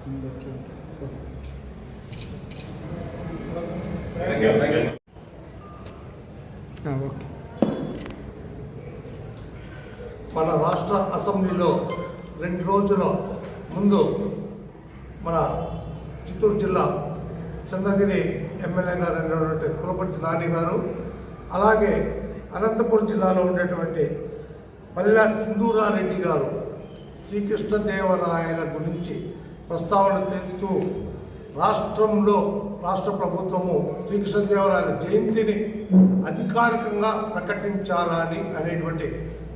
మన రాష్ట్ర అసెంబ్లీలో 2 రోజుల ముందు మన చిత్తూరు జిల్లా చంద్రగిరి ఎమ్మెల్యే గారు అయినటువంటి కులపర్తి నాని గారు, అలాగే అనంతపురం జిల్లాలో ఉండేటువంటి పల్లె సింధూరారెడ్డి గారు శ్రీకృష్ణదేవరాయల గురించి ప్రస్తావన చేస్తూ రాష్ట్ర ప్రభుత్వము శ్రీకృష్ణదేవరాయల జయంతిని అధికారికంగా ప్రకటించాలని అనేటువంటి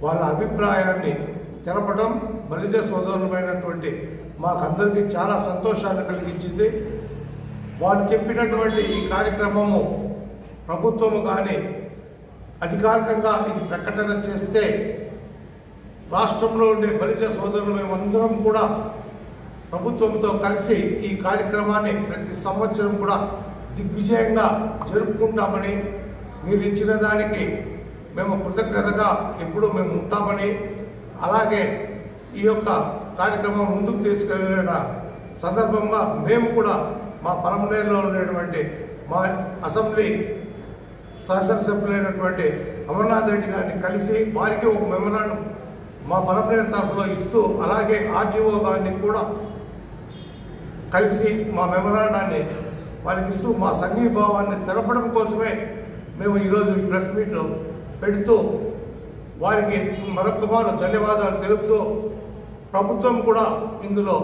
వాళ్ళ అభిప్రాయాన్ని తెలపడం బలిజ సోదరులమైనటువంటి మాకందరికీ చాలా సంతోషాన్ని కలిగించింది. వారు చెప్పినటువంటి ఈ కార్యక్రమము ప్రభుత్వము కానీ అధికారికంగా ఇది ప్రకటన చేస్తే రాష్ట్రంలో ఉండే బలిజ సోదరులు మేమందరం కూడా ప్రభుత్వంతో కలిసి ఈ కార్యక్రమాన్ని ప్రతి సంవత్సరం కూడా దిగ్విజయంగా జరుపుకుంటామని, మీరు ఇచ్చిన దానికి మేము కృతజ్ఞతగా ఎప్పుడూ మేము ఉంటామని, అలాగే ఈ యొక్క కార్యక్రమం ముందుకు తీసుకెళ్ళిన సందర్భంగా మేము కూడా మా పలమనేరులో ఉండేటువంటి మా అసెంబ్లీ శాసనసభ్యులైనటువంటి అమర్నాథ్ రెడ్డి గారిని కలిసి వారికి ఒక మెమరాండం మా పలమనేరు తరఫులో ఇస్తూ, అలాగే ఆర్డీఓ గారిని కూడా కలిసి మా మెమరాండాన్ని వారికి ఇస్తూ మా సంఘీభావాన్ని తెలపడం కోసమే మేము ఈరోజు ఈ ప్రెస్ మీట్ పెడుతూ వారికి మరొకమారు ధన్యవాదాలు తెలుపుతూ, ప్రభుత్వం కూడా ఇందులో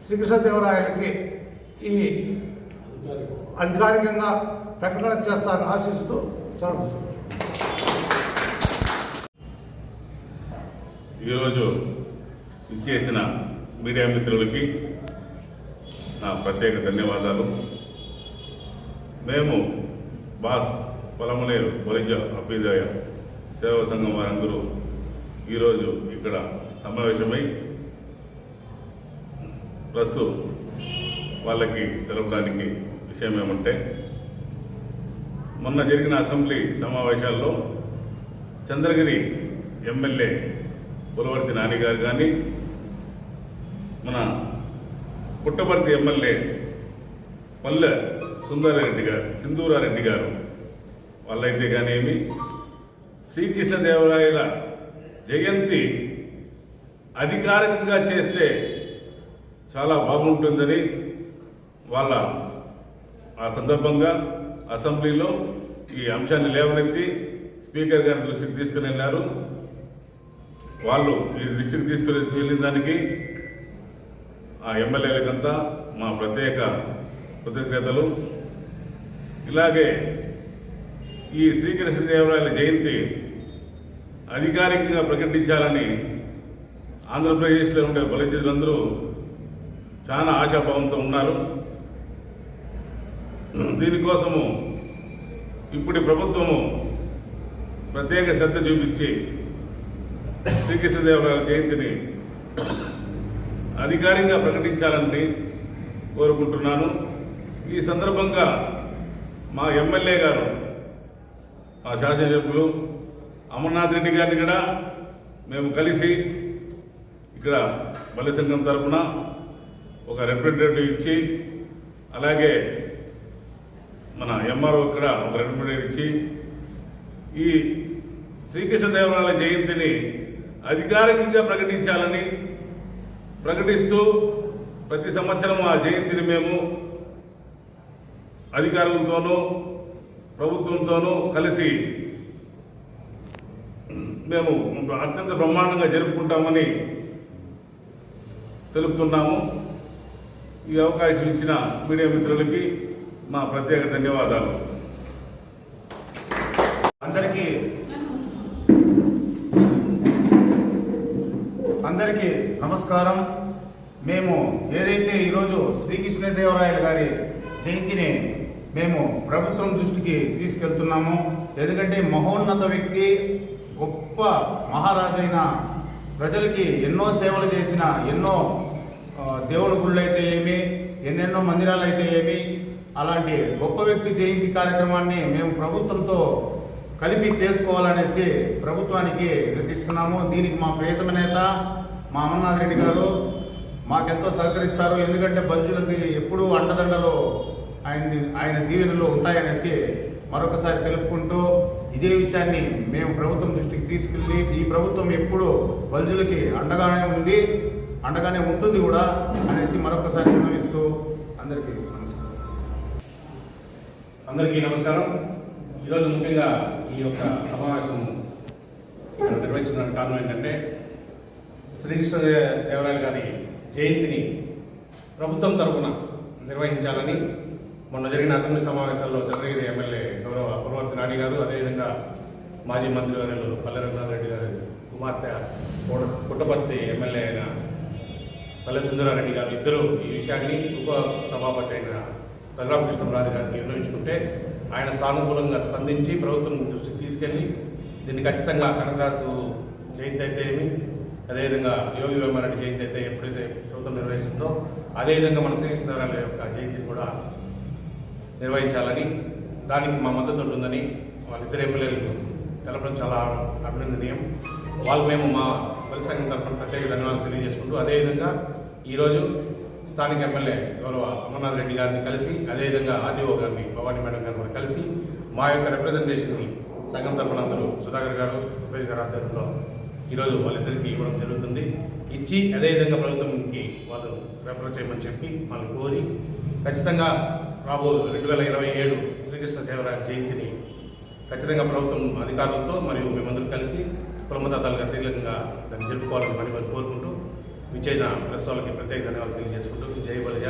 శ్రీకృష్ణదేవరాయలకి ఈ అధికారికంగా ప్రకటన చేస్తానని ఆశిస్తూ సెలవు. ఈరోజు ఇచ్చేసిన మీడియా మిత్రులకి నా ప్రత్యేక ధన్యవాదాలు. మేము బాస్ పలమనేరు బలిజ అభ్యుదయ సేవా సంఘం వారందరూ ఈరోజు ఇక్కడ సమావేశమై ప్లస్ వాళ్ళకి తెలపడానికి విషయం ఏమంటే, మొన్న జరిగిన అసెంబ్లీ సమావేశాల్లో చంద్రగిరి ఎమ్మెల్యే పులవర్తి నాని గారు కానీ, మన పుట్టపర్తి ఎమ్మెల్యే పల్లె సింధూరారెడ్డి గారు వాళ్ళైతే కానేమి శ్రీకృష్ణదేవరాయల జయంతి అధికారికంగా చేస్తే చాలా బాగుంటుందని వాళ్ళ ఆ సందర్భంగా అసెంబ్లీలో ఈ అంశాన్ని లేవనెత్తి స్పీకర్ గారి దృష్టికి తీసుకుని వెళ్ళారు. వాళ్ళు ఈ దృష్టికి వెళ్ళిన దానికి ఆ ఎమ్మెల్యేలకంతా మా ప్రత్యేక కృతజ్ఞతలు. ఇలాగే ఈ శ్రీకృష్ణదేవరాయల జయంతి అధికారికంగా ప్రకటించాలని ఆంధ్రప్రదేశ్లో ఉండే బలిజలందరూ చాలా ఆశాభావంతో ఉన్నారు. దీనికోసము ఇప్పుడు ప్రభుత్వము ప్రత్యేక శ్రద్ధ చూపించి శ్రీకృష్ణదేవరాయల జయంతిని అధికారికంగా ప్రకటించాలని కోరుకుంటున్నాను. ఈ సందర్భంగా మా ఎమ్మెల్యే గారు, మా శాసనసభ్యులు అమర్నాథ్ రెడ్డి గారిని కూడా మేము కలిసి ఇక్కడ బలి సంఘం తరఫున ఒక రిప్రజెంటేటివ్ ఇచ్చి, అలాగే మన ఎంఆర్ఓ ఇక్కడ ఒక రిప్రజెంటేటివ్ ఇచ్చి ఈ శ్రీకృష్ణదేవరాయల జయంతిని అధికారికంగా ప్రకటించాలని ప్రకటిస్తూ ప్రతి సంవత్సరం ఆ జయంతిని మేము అధికారులతోనూ ప్రభుత్వంతోనూ కలిసి మేము అత్యంత బ్రహ్మాండంగా జరుపుకుంటామని తెలుపుతున్నాము. ఈ అవకాశం ఇచ్చిన మీడియా మిత్రులకి మా ప్రత్యేక ధన్యవాదాలు. అందరికీ నమస్కారం. మేము ఏదైతే ఈరోజు శ్రీకృష్ణదేవరాయల గారి జయంతిని మేము ప్రభుత్వం దృష్టికి తీసుకెళ్తున్నాము, ఎందుకంటే మహోన్నత వ్యక్తి, గొప్ప మహారాజైన, ప్రజలకి ఎన్నో సేవలు చేసిన, ఎన్నో దేవుని గుళ్ళు అయితే ఏమి, ఎన్నెన్నో మందిరాలు అయితే ఏమి, అలాంటి గొప్ప వ్యక్తి జయంతి కార్యక్రమాన్ని మేము ప్రభుత్వంతో కలిపి చేసుకోవాలనేసి ప్రభుత్వానికి వినతిస్తున్నాము. దీనికి మా ప్రియతమ నేత మా అమర్నాథ్ రెడ్డి గారు, మాకెంతో సహకరిస్తారు. ఎందుకంటే బల్జులకి ఎప్పుడూ అండదండలో ఆయన దీవెనలు ఉంటాయనేసి మరొకసారి తెలుపుకుంటూ, ఇదే విషయాన్ని మేము ప్రభుత్వం దృష్టికి తీసుకెళ్ళి, ఈ ప్రభుత్వం ఎప్పుడు బల్జులకి అండగానే ఉంటుంది కూడా అనేసి మరొకసారి విన్నవిస్తూ అందరికీ నమస్కారం. అందరికీ నమస్కారం. ఈరోజు ముఖ్యంగా ఈ యొక్క సమావేశం ఇక్కడ నిర్వహించడానికి కారణం ఏంటంటే, శ్రీకృష్ణదేవరాయలు గారి జయంతిని ప్రభుత్వం తరఫున నిర్వహించాలని మొన్న జరిగిన అసెంబ్లీ సమావేశాల్లో చంద్రగిరి ఎమ్మెల్యే గౌరవ పురవర్తి నాని గారు, అదేవిధంగా మాజీ మంత్రివర్యులు పల్లె రఘునాథ్ రెడ్డి గారి కుమార్తె పుట్టపర్తి ఎమ్మెల్యే అయిన పల్లె సుందరారెడ్డి గారు ఇద్దరు ఈ విషయాన్ని ఉప సభాపతి అయిన బలరామకృష్ణరాజు గారిని నిర్ణయించుకుంటే, ఆయన సానుకూలంగా స్పందించి ప్రభుత్వం దృష్టికి తీసుకెళ్లి దీన్ని ఖచ్చితంగా కనకదాసు జయంతి అయితే ఏమి, అదేవిధంగా యోగి వేమారెడ్డి జయంతి అయితే ఎప్పుడైతే ప్రభుత్వం నిర్వహిస్తుందో అదేవిధంగా మన శ్రీకృష్ణదేవరాయల యొక్క జయంతిని కూడా నిర్వహించాలని, దానికి మా మద్దతు ఉంటుందని వాళ్ళిద్దరు ఎమ్మెల్యేలు తెలపడం చాలా అభినందనీయం. వాళ్ళు మేము మా బలి సంఘం తరఫున ప్రత్యేక ధన్యవాదాలు తెలియజేసుకుంటూ, అదేవిధంగా ఈరోజు స్థానిక ఎమ్మెల్యే గౌరవ అమర్నాథ్ రెడ్డి గారిని కలిసి, అదేవిధంగా ఆర్డీఓ గారిని భవానీ మేడం గారిని కూడా కలిసి మా యొక్క రిప్రజెంటేషన్ని సంఘం తరఫున అందరూ సుధాకర్ గారు ఉపేష్ గారు ఆధ్వర్యంలో ఈరోజు వాళ్ళిద్దరికీ ఇవ్వడం జరుగుతుంది. ఇచ్చి అదేవిధంగా ప్రభుత్వంకి వాళ్ళు రెఫర్ చేయమని చెప్పి వాళ్ళు కోరి, ఖచ్చితంగా రాబో 2027 శ్రీకృష్ణదేవరాయల జయంతిని ఖచ్చితంగా ప్రభుత్వం అధికారులతో మరియు మేమందరం కలిసి కులమతాలుగా తీవ్రంగా దాన్ని జరుపుకోవాలని మరి కోరుకుంటూ, విచ్చేసిన ప్రెస్ వాళ్ళకి ప్రత్యేక ధన్యవాదాలు తెలియజేసుకుంటూ, జై బలిజ.